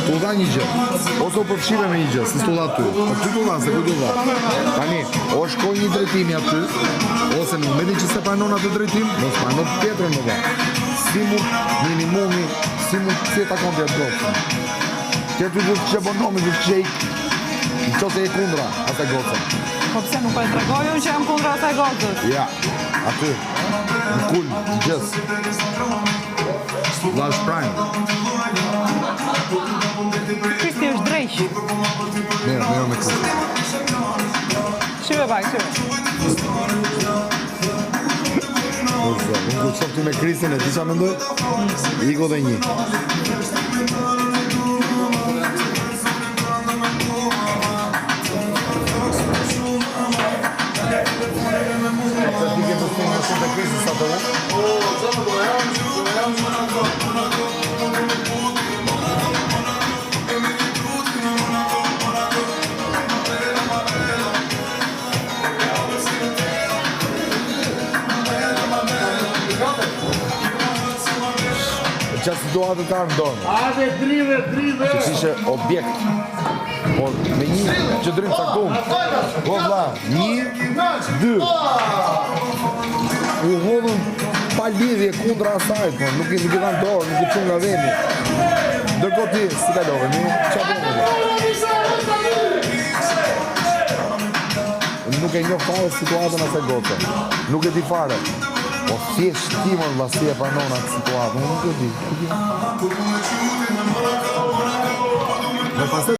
Tu dha një gjë, ose u përfshive me një gjë, si t'u dha ty. Po ty t'u dha, se ku t'u dha. Tani, o shkoj një drejtimi aty, ose në momentin që se pranon atë drejtim, mos pranon tjetrën në dha. Si mund minimumi, si mund të ta konti atë gocën. Që ty du të që bonomi, du të që në qo se e kundra atë gocën. Po pse nuk po e tregoj unë që jam kundra asaj gocës? Ja, aty, në kull, në gjës. Lash prime. Kristi është drejq. Mirë me Kristi. Shive pak, shive. Unë ku qofë ty me Kristin e ti qa mendoj? Iko dhe një. Qatë situatë të arë ndonë. Ade, drive! Që ishe objekt. Por me një që drim caktum. Po vla, 1, 2. U hodhën pa lidhje kundra asaj, po nuk i dhanë dorë, nuk i qunë nga veni. Ndërko ti, si ka dove, mi? Qa bërë? Nuk e njoh fare situatën asaj gote. Nuk e di fare. Po thjesht timon vlasti e pranon atë situatën, nuk e di. Me pastaj